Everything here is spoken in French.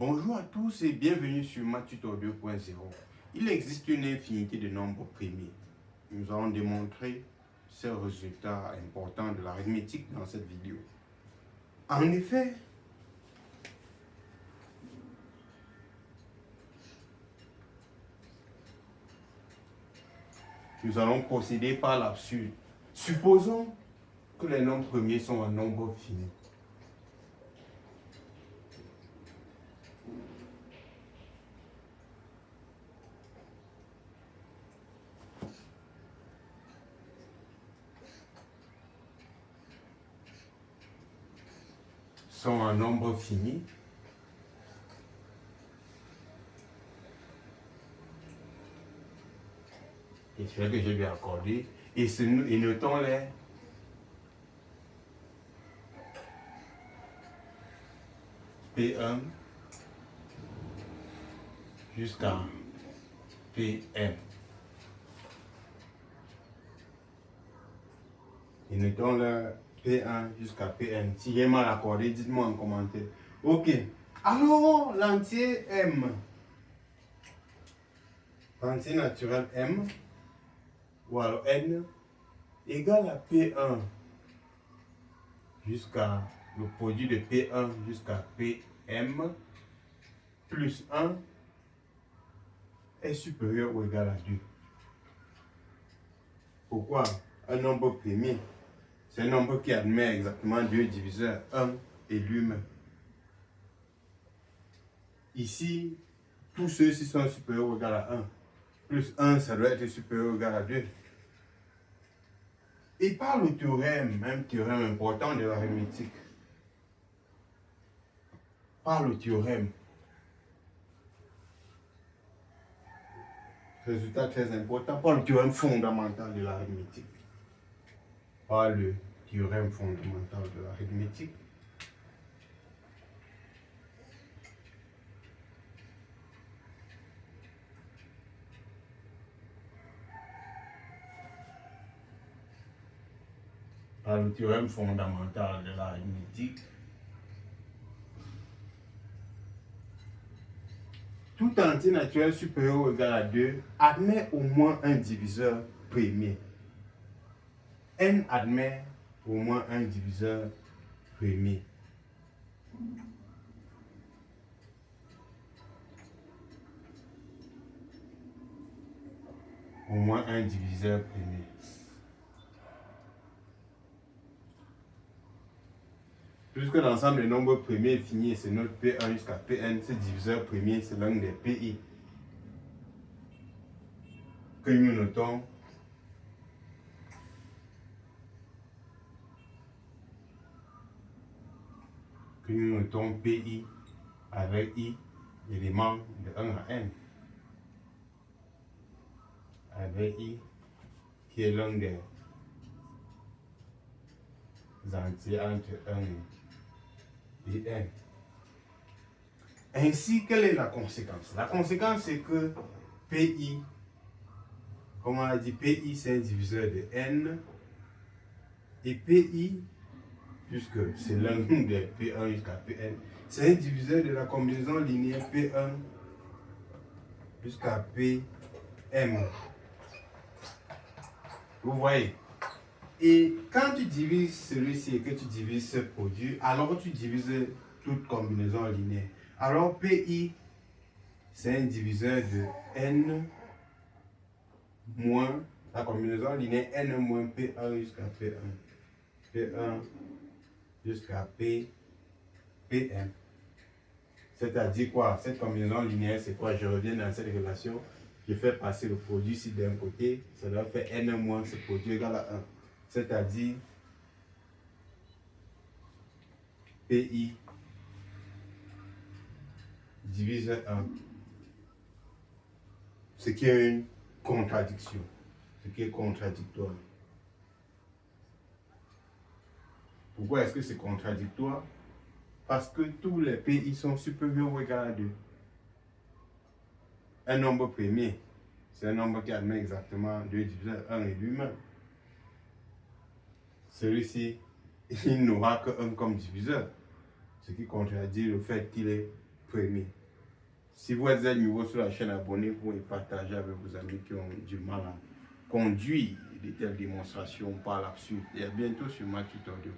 Bonjour à tous et bienvenue sur Mathstutor 2.0. Il existe une infinité de nombres premiers. Nous allons démontrer ces résultats importants de l'arithmétique dans cette vidéo. En effet, nous allons procéder par l'absurde. Supposons que les nombres premiers sont un nombre fini. Sont un nombre fini. Et celui que je lui ai accordé. Et notons les P1 jusqu'à Pm. Et notons le P1 jusqu'à Pn. Si j'ai mal accordé, dites-moi en commentaire. Ok. Alors, l'entier M. L'entier naturel M, ou alors N, égale à P1 jusqu'à le produit de P1 jusqu'à Pm plus 1 est supérieur ou égal à 2. Pourquoi? Un nombre premier, c'est un nombre qui admet exactement deux diviseurs, 1 et lui-même. Ici, tous ceux-ci sont supérieurs ou égal à 1. Plus 1, ça doit être supérieur ou égal à 2. Et par le théorème, un théorème important de l'arithmétique, par le théorème, résultat très important, par le théorème fondamental de l'arithmétique, par le théorème fondamental de l'arithmétique, par le théorème fondamental de l'arithmétique, tout entier naturel supérieur ou égal à 2 admet au moins un diviseur premier. N admet au moins un diviseur premier. Au moins un diviseur premier. Puisque l'ensemble des nombres premiers est fini et c'est notre P1 jusqu'à Pn, ce diviseur premier, c'est l'un des Pi. Que nous notons Pi avec I, élément de 1 à n. Avec I, qui est l'un des entiers entre 1 et n. Ainsi, quelle est la conséquence? La conséquence, c'est que Pi, comme on a dit, Pi c'est un diviseur de n, et Pi, puisque c'est l'un des P1 jusqu'à Pn, c'est un diviseur de la combinaison linéaire P1 jusqu'à Pm. Vous voyez? Et quand tu divises celui-ci et que tu divises ce produit, alors tu divises toute combinaison linéaire. Alors Pi, c'est un diviseur de n moins la combinaison linéaire n moins P1 jusqu'à P1. P1 jusqu'à Pm. C'est-à-dire quoi? Cette combinaison linéaire, c'est quoi? Je reviens dans cette relation. Je fais passer le produit ici d'un côté. Cela fait n moins ce produit égal à 1. C'est-à-dire Pi divise 1. Ce qui est une contradiction. Ce qui est contradictoire. Pourquoi est-ce que c'est contradictoire? Parce que tous les Pi sont supérieurs ou égaux à 2. Un nombre premier, c'est un nombre qui admet exactement 2 diviseurs, 1 et lui-même. Celui-ci, il n'aura que 1 comme diviseur, ce qui contredit le fait qu'il est premier. Si vous êtes nouveau sur la chaîne, abonnez-vous et partagez avec vos amis qui ont du mal à conduire de telles démonstrations par la suite. Et à bientôt sur Mac Tutor 2.0.